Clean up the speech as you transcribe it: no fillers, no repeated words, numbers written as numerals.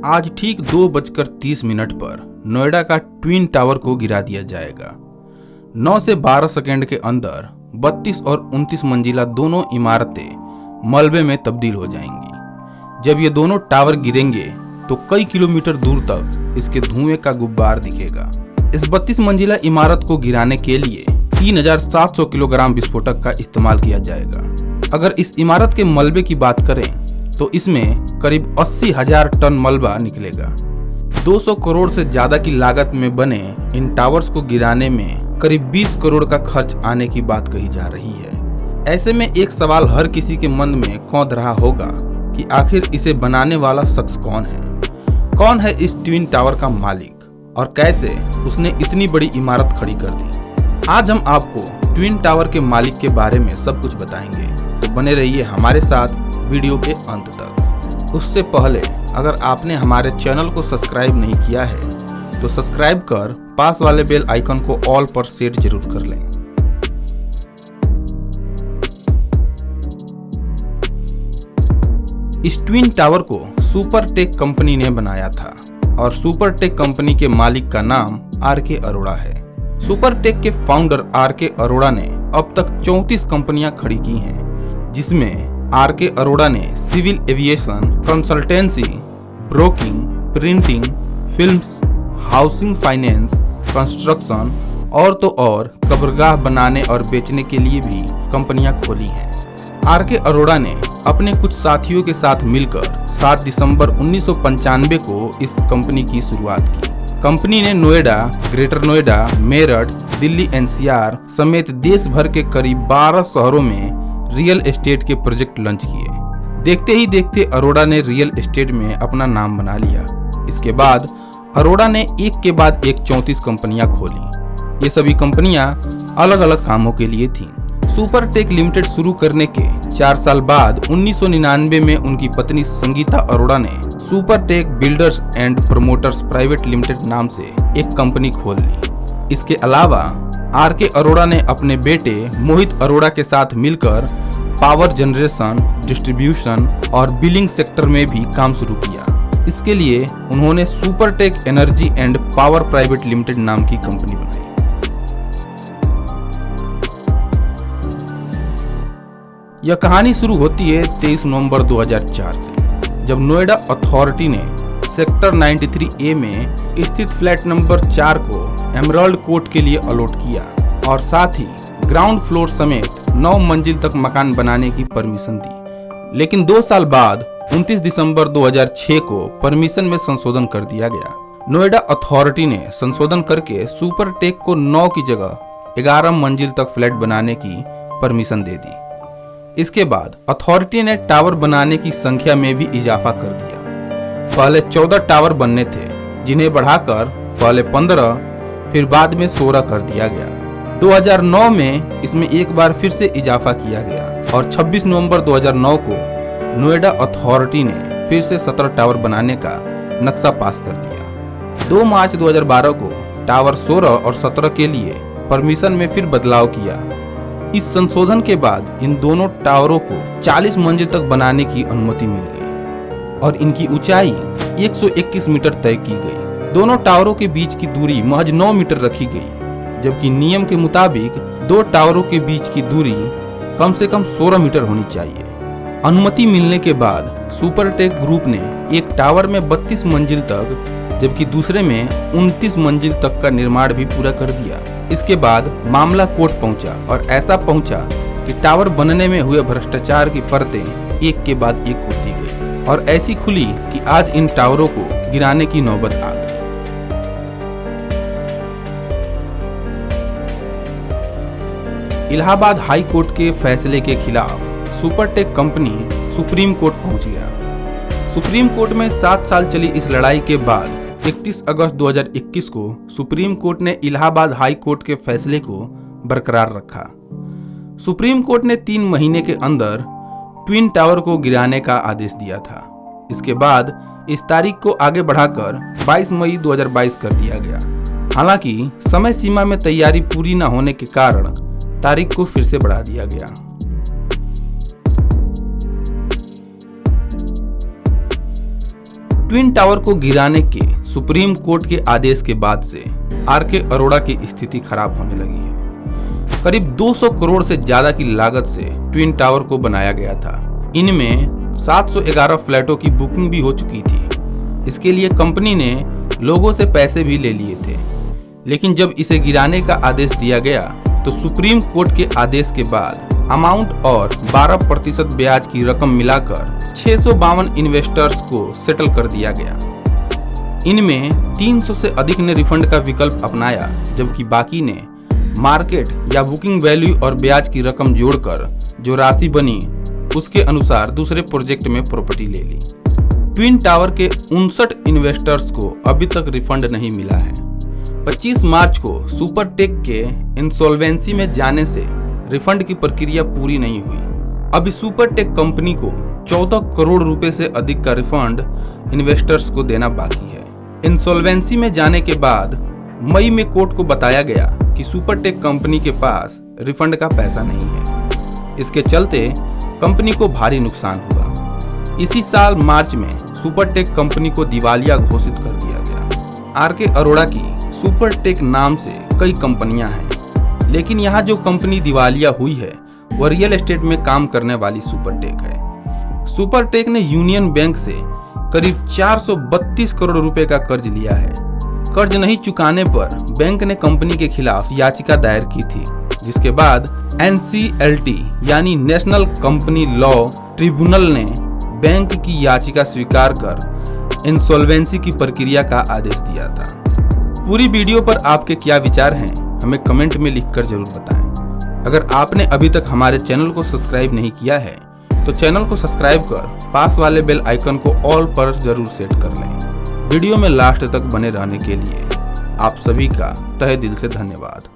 आज ठीक 2:30 पर नोएडा का ट्विन टावर को गिरा दिया जाएगा। 9 से 12 सेकंड के अंदर 32 और 29 मंजिला दोनों इमारतें मलबे में तब्दील हो जाएंगी। जब ये दोनों टावर गिरेंगे तो कई किलोमीटर दूर तक इसके धुएं का गुब्बार दिखेगा। इस 32 मंजिला इमारत को गिराने के लिए 3700 किलोग्राम विस्फोटक का इस्तेमाल किया जाएगा। अगर इस इमारत के मलबे की बात करें तो इसमें करीब 80,000 टन मलबा निकलेगा। 200 करोड़ से ज्यादा की लागत में बने इन टावर्स को गिराने में करीब 20 करोड़ का खर्च आने की बात कही जा रही है। ऐसे में एक सवाल हर किसी के मन में कौंध रहा होगा कि आखिर इसे बनाने वाला शख्स कौन है? कौन है इस ट्विन टावर का मालिक और कैसे उसने इतनी बड़ी इमारत खड़ी कर दी? आज हम आपको ट्विन टावर के मालिक के बारे में सब कुछ बताएंगे, तो बने रहिए हमारे साथ वीडियो के अंत तक। उससे पहले अगर आपने हमारे चैनल को सब्सक्राइब नहीं किया है तो सब्सक्राइब कर पास वाले बेल आइकन को ऑल पर सेट जरूर कर लें। इस ट्विन टावर को सुपरटेक कंपनी ने बनाया था और सुपरटेक कंपनी के मालिक का नाम आर.के. अरोड़ा है। सुपरटेक के फाउंडर आर.के. अरोड़ा ने अब तक 34 कंपनियां खड़ी की हैं, जिसमें आर.के. अरोड़ा ने civil aviation, consultancy, broking, printing, films, housing finance, construction और तो और कब्रगाह बनाने और बेचने के लिए भी कंपनियां खोली हैं। आर.के. अरोड़ा ने अपने कुछ साथियों के साथ मिलकर 7 दिसंबर 1995 को इस कंपनी की शुरुआत की। कंपनी ने नोएडा, ग्रेटर नोएडा, मेरठ, दिल्ली एनसीआर समेत देश भर के करीब 12 शहरों में रियल एस्टेट के प्रोजेक्ट लॉन्च किए। देखते ही देखते अरोड़ा ने रियल एस्टेट में अपना नाम बना लिया। इसके बाद अरोड़ा ने एक के बाद एक 34 कंपनियां खोली। ये सभी कंपनियां अलग अलग कामों के लिए थीं। सुपरटेक लिमिटेड शुरू करने के 4 साल बाद 1999 में उनकी पत्नी संगीता अरोड़ा ने Supertech builders and promoters private limited नाम से एक कंपनी खोल ली। इसके अलावा आर.के. अरोड़ा ने अपने बेटे मोहित अरोड़ा के साथ मिलकर पावर जनरेशन, डिस्ट्रीब्यूशन और बिलिंग सेक्टर में भी काम शुरू किया। इसके लिए उन्होंने Supertech energy and power private limited नाम की कंपनी बनाई। यह कहानी शुरू होती है 23 नवंबर 2004 से, जब नोएडा अथॉरिटी ने सेक्टर 93A में स्थित फ्लैट नंबर 4 को एमराल्ड कोर्ट के लिए अलॉट किया और साथ ही ग्राउंड फ्लोर समेत 9 मंजिल तक मकान बनाने की परमिशन दी। लेकिन 2 साल बाद 29 दिसंबर 2006 को परमिशन में संशोधन कर दिया गया। नोएडा अथॉरिटी ने संशोधन करके सुपरटेक को 9 की जगह 11 मंजिल तक फ्लैट बनाने की परमिशन दे दी। इसके बाद अथॉरिटी ने टावर बनाने की संख्या में भी इजाफा कर दिया। पहले 14 टावर बनने थे, जिन्हें बढ़ाकर पहले 15 फिर बाद में 16 कर दिया गया। 2009 में इसमें एक बार फिर से इजाफा किया गया और 26 नवंबर 2009 को नोएडा अथॉरिटी ने फिर से 17 टावर बनाने का नक्शा पास कर दिया। 2 मार्च 2012 को टावर 16 और 17 के लिए परमिशन में फिर बदलाव किया। इस संशोधन के बाद इन दोनों टावरों को 40 मंजिल तक बनाने की अनुमति मिल गई और इनकी ऊंचाई 121 मीटर तय की गई। दोनों टावरों के बीच की दूरी महज 9 मीटर रखी गई, जबकि नियम के मुताबिक 2 टावरों के बीच की दूरी कम से कम 16 मीटर होनी चाहिए। अनुमति मिलने के बाद सुपरटेक ग्रुप ने एक टावर में 32 मंजिल तक जबकि दूसरे में 29 मंजिल तक का निर्माण भी पूरा कर दिया। इसके बाद मामला कोर्ट पहुंचा और ऐसा पहुंचा कि टावर बनने में हुए भ्रष्टाचार की परतें एक के बाद एक होती गई और ऐसी खुली कि आज इन टावरों को गिराने की नौबत आ गई। इलाहाबाद हाई कोर्ट के फैसले के खिलाफ सुपरटेक कंपनी सुप्रीम कोर्ट पहुंच गया। सुप्रीम कोर्ट में 7 साल चली इस लड़ाई के बाद 31 अगस्त 2021 को सुप्रीम कोर्ट ने इलाहाबाद हाई कोर्ट के फैसले को बरकरार रखा। सुप्रीम कोर्ट ने 3 महीने के अंदर ट्विन टावर को गिराने का आदेश दिया था। इसके बाद इस तारीख को आगे बढ़ाकर 22 मई 2022 कर दिया गया। हालांकि समय सीमा में तैयारी पूरी न होने के कारण तारीख को फिर से बढ़ा दिया गया। ट्विन टावर को गिराने के सुप्रीम कोर्ट के आदेश के बाद से आर.के. अरोड़ा की स्थिति खराब होने लगी है। करीब 200 करोड़ से ज्यादा की लागत से ट्विन टावर को बनाया गया था। इनमें 711 फ्लैटों की बुकिंग भी हो चुकी थी। इसके लिए कंपनी ने लोगों से पैसे भी ले लिए थे, लेकिन जब इसे गिराने का आदेश दिया गया तो सुप्रीम कोर्ट के आदेश के बाद अमाउंट और 12% ब्याज की रकम मिलाकर 652 इन्वेस्टर्स को सेटल कर दिया गया। इनमें 300 से अधिक ने रिफंड का विकल्प अपनाया, जबकि बाकी ने मार्केट या बुकिंग वैल्यू और ब्याज की रकम जोड़कर जो राशि बनी उसके अनुसार दूसरे प्रोजेक्ट में प्रॉपर्टी ले ली। ट्विन टावर के 59 इन्वेस्टर्स को अभी तक रिफंड नहीं मिला है। 25 मार्च को सुपरटेक के इंसॉल्वेंसी में जाने से रिफंड की प्रक्रिया पूरी नहीं हुई। अभी सुपरटेक कंपनी को 14 करोड़ रुपए से अधिक का रिफंड इन्वेस्टर्स को देना बाकी है। इंसॉल्वेंसी में जाने के बाद मई में कोर्ट को बताया गया कि सुपरटेक कंपनी के पास रिफंड का पैसा नहीं है। इसके चलते कंपनी को भारी नुकसान हुआ। इसी साल मार्च में सुपरटेक कंपनी को दिवालिया घोषित कर दिया गया। आर.के. अरोड़ा की सुपरटेक नाम से कई कंपनियां हैं, लेकिन यहाँ जो कंपनी दिवालिया हुई है वह रियल एस्टेट में काम करने वाली सुपरटेक है। सुपरटेक ने यूनियन बैंक से करीब 432 करोड़ रुपए का कर्ज लिया है। कर्ज नहीं चुकाने पर बैंक ने कंपनी के खिलाफ याचिका दायर की थी, जिसके बाद NCLT यानी नेशनल कंपनी लॉ ट्रिब्यूनल ने बैंक की याचिका स्वीकार कर इंसॉल्वेंसी की प्रक्रिया का आदेश दिया था। पूरी वीडियो पर आपके क्या विचार हैं, हमें कमेंट में लिखकर जरूर बताएं। अगर आपने अभी तक हमारे चैनल को सब्सक्राइब नहीं किया है तो चैनल को सब्सक्राइब कर पास वाले बेल आइकन को ऑल पर जरूर सेट कर लें। वीडियो में लास्ट तक बने रहने के लिए आप सभी का तहे दिल से धन्यवाद।